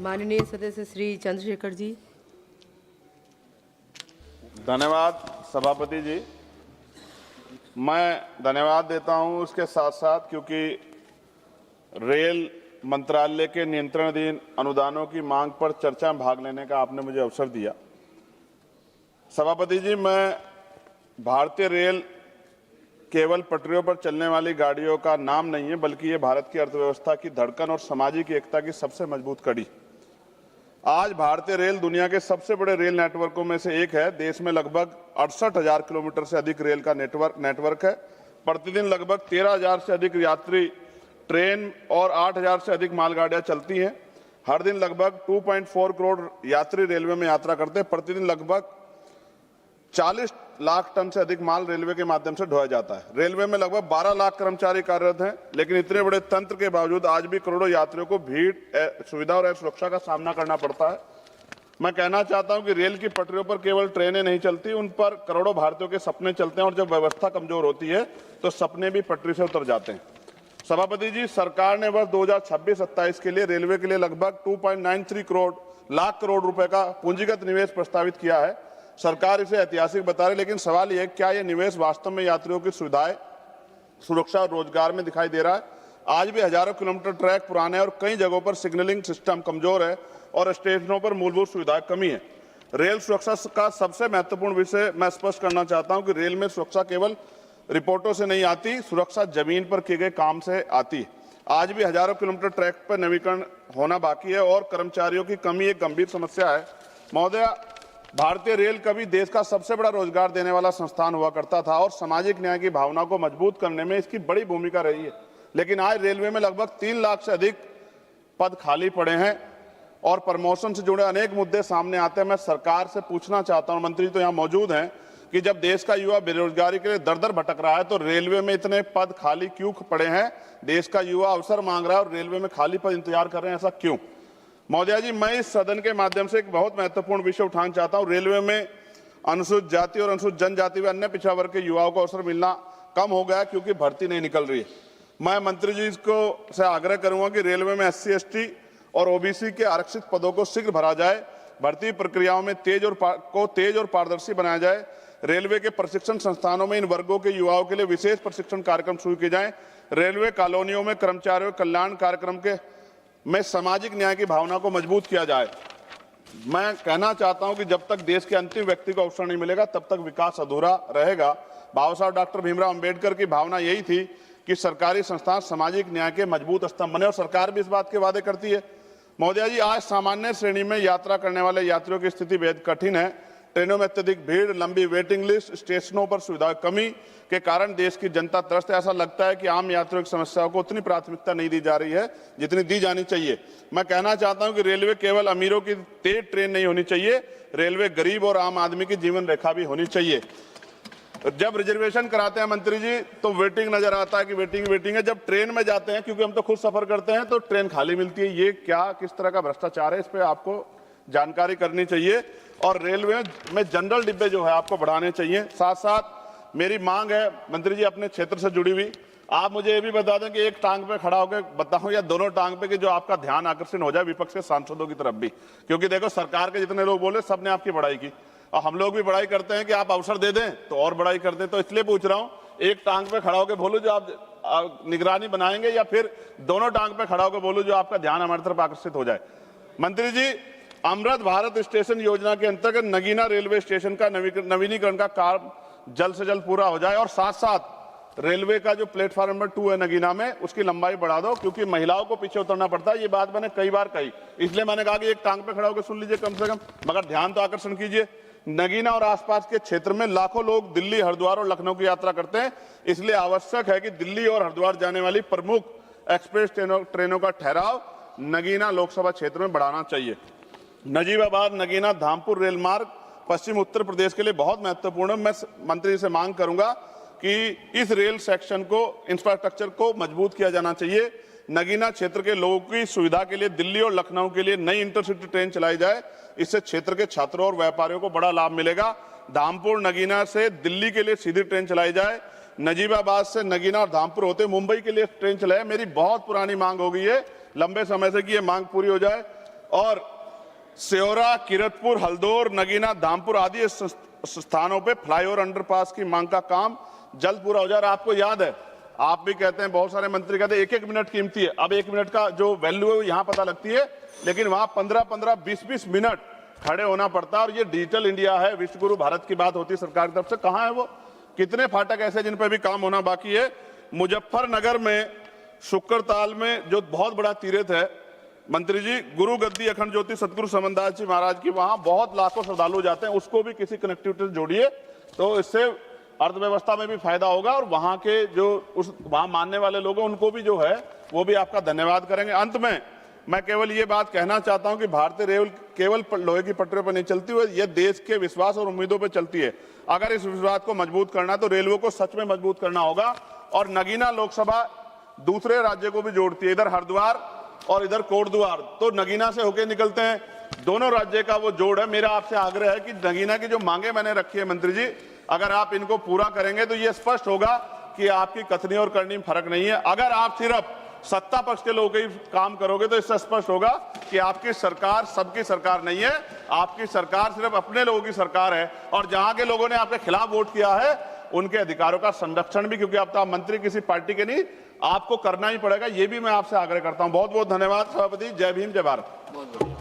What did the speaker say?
माननीय सदस्य श्री चंद्रशेखर जी। धन्यवाद सभापति जी। मैं धन्यवाद देता हूं उसके साथ साथ क्योंकि रेल मंत्रालय के नियंत्रणाधीन अनुदानों की मांग पर चर्चा में भाग लेने का आपने मुझे अवसर दिया। सभापति जी, मैं भारतीय रेल केवल पटरियों पर चलने वाली गाड़ियों का नाम नहीं है, बल्कि ये भारत की अर्थव्यवस्था की धड़कन और सामाजिक एकता की सबसे मजबूत कड़ी। आज भारतीय रेल दुनिया के सबसे बड़े रेल नेटवर्कों में से एक है। देश में लगभग 68,000 किलोमीटर से अधिक रेल का नेटवर्क है। प्रतिदिन लगभग 13,000 से अधिक यात्री ट्रेन और 8,000 से अधिक मालगाड़ियां चलती हैं। हर दिन लगभग 2.4 करोड़ यात्री रेलवे में यात्रा करते हैं। प्रतिदिन लगभग 40 लाख टन से अधिक माल रेलवे के माध्यम से ढोया जाता है। रेलवे में लगभग 12 लाख कर्मचारी कार्यरत हैं, लेकिन इतने बड़े तंत्र के बावजूद आज भी करोड़ों यात्रियों को भीड़, सुविधा और सुरक्षा का सामना करना पड़ता है। मैं कहना चाहता हूं कि रेल की पटरियों पर केवल ट्रेनें नहीं चलती, उन पर करोड़ों भारतीयों के सपने चलते हैं और जब व्यवस्था कमजोर होती है तो सपने भी पटरी से उतर जाते हैं। सभापति जी, सरकार ने वर्ष 2026-27 के लिए रेलवे के लिए लगभग 2.93 लाख करोड़ रुपए का पूंजीगत निवेश प्रस्तावित किया है। सरकार इसे ऐतिहासिक बता रही, लेकिन सवाल यह है क्या यह निवेश वास्तव में यात्रियों की सुविधाएं, सुरक्षा और रोजगार में दिखाई दे रहा है? आज भी हजारों किलोमीटर ट्रैक पुराने और कई जगहों पर सिग्नलिंग सिस्टम कमजोर है और स्टेशनों पर मूलभूत सुविधाएं कमी है। रेल सुरक्षा का सबसे महत्वपूर्ण विषय मैं स्पष्ट करना चाहता हूं कि रेल में सुरक्षा केवल रिपोर्टों से नहीं आती, सुरक्षा जमीन पर किए गए काम से आती है। आज भी हजारों किलोमीटर ट्रैक पर नवीकरण होना बाकी है और कर्मचारियों की कमी एक गंभीर समस्या है। महोदय, भारतीय रेल कभी देश का सबसे बड़ा रोजगार देने वाला संस्थान हुआ करता था और सामाजिक न्याय की भावना को मजबूत करने में इसकी बड़ी भूमिका रही है। लेकिन आज रेलवे में लगभग 3 लाख से अधिक पद खाली पड़े हैं और प्रमोशन से जुड़े अनेक मुद्दे सामने आते हैं। मैं सरकार से पूछना चाहता हूं, मंत्री तो यहाँ मौजूद हैं, कि जब देश का युवा बेरोजगारी के लिए दर दर भटक रहा है तो रेलवे में इतने पद खाली क्यों पड़े हैं? देश का युवा अवसर मांग रहा है और रेलवे में खाली पद इंतजार कर रहे हैं, ऐसा क्यों? महोदया जी, मैं इस सदन के माध्यम से एक बहुत महत्वपूर्ण विषय उठाना चाहता हूं। रेलवे में अनुसूचित जाति और अनुसूचित जनजाति व अन्य पिछड़ा वर्ग के युवाओं को अवसर मिलना कम हो गया क्योंकि भर्ती नहीं निकल रही है। मैं मंत्री जी को से आग्रह करूंगा कि रेलवे में SC, ST और OBC के आरक्षित पदों को शीघ्र भरा जाए। भर्ती प्रक्रियाओं में तेज और पारदर्शी बनाया जाए। रेलवे के प्रशिक्षण संस्थानों में इन वर्गों के युवाओं के लिए विशेष प्रशिक्षण कार्यक्रम शुरू किए जाएं। रेलवे कॉलोनियों में कर्मचारियों कल्याण कार्यक्रम में सामाजिक न्याय की भावना को मजबूत किया जाए। मैं कहना चाहता हूं कि जब तक देश के अंतिम व्यक्ति को अवसर नहीं मिलेगा तब तक विकास अधूरा रहेगा। बाबा साहब डॉक्टर भीमराव अंबेडकर की भावना यही थी कि सरकारी संस्थान सामाजिक न्याय के मजबूत स्तंभ बने और सरकार भी इस बात के वादे करती है। महोदया जी, आज सामान्य श्रेणी में यात्रा करने वाले यात्रियों की स्थिति बेहद कठिन है। ट्रेनों में अत्यधिक भीड़, लंबी वेटिंग लिस्ट, स्टेशनों पर सुविधा कमी के कारण देश की जनता त्रस्त है। ऐसा लगता है कि आम यात्रियों की समस्याओं को उतनी प्राथमिकता नहीं दी जा रही है जितनी दी जानी चाहिए। मैं कहना चाहता हूं कि रेलवे केवल अमीरों की तेज ट्रेन नहीं होनी चाहिए, रेलवे गरीब और आम आदमी की जीवन रेखा भी होनी चाहिए। जब रिजर्वेशन कराते हैं मंत्री जी तो वेटिंग नजर आता है कि वेटिंग है। जब ट्रेन में जाते हैं, क्योंकि हम तो खुद सफर करते हैं, तो ट्रेन खाली मिलती है। ये क्या, किस तरह का भ्रष्टाचार है? इस पे आपको जानकारी करनी चाहिए और रेलवे में जनरल डिब्बे जो है आपको बढ़ाने चाहिए। साथ साथ मेरी मांग है मंत्री जी, अपने क्षेत्र से जुड़ी हुई, आप मुझे ये भी बता दें कि एक टांग पे खड़ा होकर बताऊं या दोनों टांग पे, कि जो आपका ध्यान आकर्षण हो जाए विपक्ष के सांसदों की तरफ भी। क्योंकि देखो, सरकार के जितने लोग बोले सबने आपकी बड़ाई की और हम लोग भी बड़ाई करते हैं कि आप अवसर दे दें तो और बड़ाई कर दें। तो इसलिए पूछ रहा हूं, एक टांग पे खड़ा होकर बोलो जो आप निगरानी बनाएंगे, या फिर दोनों टांग पे खड़ा होकर बोलो जो आपका ध्यान हमारी तरफ आकर्षित हो जाए। मंत्री जी, अमृत भारत स्टेशन योजना के अंतर्गत नगीना रेलवे स्टेशन का नवीनीकरण का काम जल्द से जल्द पूरा हो जाए और साथ साथ रेलवे का जो प्लेटफॉर्म नंबर 2 है नगीना में, उसकी लंबाई बढ़ा दो, क्योंकि महिलाओं को पीछे उतरना पड़ता है। ये बात मैंने कई बार कही, इसलिए मैंने कहा कि एक टांग पे खड़ा होकर सुन लीजिए कम से कम, मगर ध्यान तो आकर्षण कीजिए। नगीना और आसपास के क्षेत्र में लाखों लोग दिल्ली, हरिद्वार और लखनऊ की यात्रा करते हैं, इसलिए आवश्यक है कि दिल्ली और हरिद्वार जाने वाली प्रमुख एक्सप्रेस ट्रेनों का ठहराव नगीना लोकसभा क्षेत्र में बढ़ाना चाहिए। नजीबाबाद नगीना धामपुर रेल मार्ग पश्चिम उत्तर प्रदेश के लिए बहुत महत्वपूर्ण है। मैं मंत्री से मांग करूंगा कि इस रेल सेक्शन को, इंफ्रास्ट्रक्चर को मजबूत किया जाना चाहिए। नगीना क्षेत्र के लोगों की सुविधा के लिए दिल्ली और लखनऊ के लिए नई इंटरसिटी ट्रेन चलाई जाए, इससे क्षेत्र के छात्रों और व्यापारियों को बड़ा लाभ मिलेगा। धामपुर नगीना से दिल्ली के लिए सीधी ट्रेन चलाई जाए, नजीबाबाद से नगीना और धामपुर होते मुंबई के लिए ट्रेन चलाए। मेरी बहुत पुरानी मांग हो गई है लंबे समय से कि ये मांग पूरी हो जाए। और सेौरा, किरतपुर, हल्दोर, नगीना, धामपुर आदि स्थानों पे फ्लाईओवर अंडरपास की मांग का काम जल्द पूरा हो जाए। आपको याद है, आप भी कहते हैं, बहुत सारे मंत्री कहते हैं 1-1 मिनट कीमती है। अब 1 मिनट का जो वैल्यू है वो यहां पता लगती है, लेकिन वहां 15-15, 20-20 मिनट खड़े होना पड़ता है। और ये डिजिटल इंडिया है, विश्वगुरु भारत की बात होती है सरकार की तरफ से, कहां है वो? कितने फाटक ऐसे जिन पे भी काम होना बाकी है? मुजफ्फरनगर में शुक्रताल में जो बहुत बड़ा तीर्थ है मंत्री जी, गुरु गद्दी अखंड ज्योति सतगुरु समनदास जी महाराज की, वहां बहुत लाखों श्रद्धालु जाते हैं, उसको भी किसी कनेक्टिविटी से जोड़िए, तो इससे अर्थव्यवस्था में भी फायदा होगा और वहां के जो वहां मानने वाले लोग हैं उनको भी जो है वो भी आपका धन्यवाद करेंगे। अंत में मैं केवल ये बात कहना चाहता हूं कि भारतीय रेल केवल लोहे की पटरियों पर नहीं चलती हुई, यह देश के विश्वास और उम्मीदों पर चलती है। अगर इस विश्वास को मजबूत करना है तो रेलवे को सच में मजबूत करना होगा। और नगीना लोकसभा दूसरे राज्य को भी जोड़ती है, इधर हरिद्वार और इधर कोटद्वार, तो नगीना से होके निकलते हैं, दोनों राज्य का वो जोड़ है। मेरा आपसे आग्रह है कि नगीना की जो मांगे मैंने रखी है मंत्री जी, अगर आप इनको पूरा करेंगे तो ये स्पष्ट होगा कि आपकी कथनी और करनी में फर्क नहीं है। अगर आप सिर्फ सत्ता पक्ष के लोगों के काम करोगे तो इससे स्पष्ट होगा कि आपकी सरकार सबकी सरकार नहीं है, आपकी सरकार सिर्फ अपने लोगों की सरकार है। और जहां के लोगों ने आपके खिलाफ वोट किया है उनके अधिकारों का संरक्षण भी, क्योंकि अब तो आप मंत्री किसी पार्टी के नहीं, आपको करना ही पड़ेगा। ये भी मैं आपसे आग्रह करता हूं। बहुत बहुत धन्यवाद सभापति। जय भीम, जय भारत।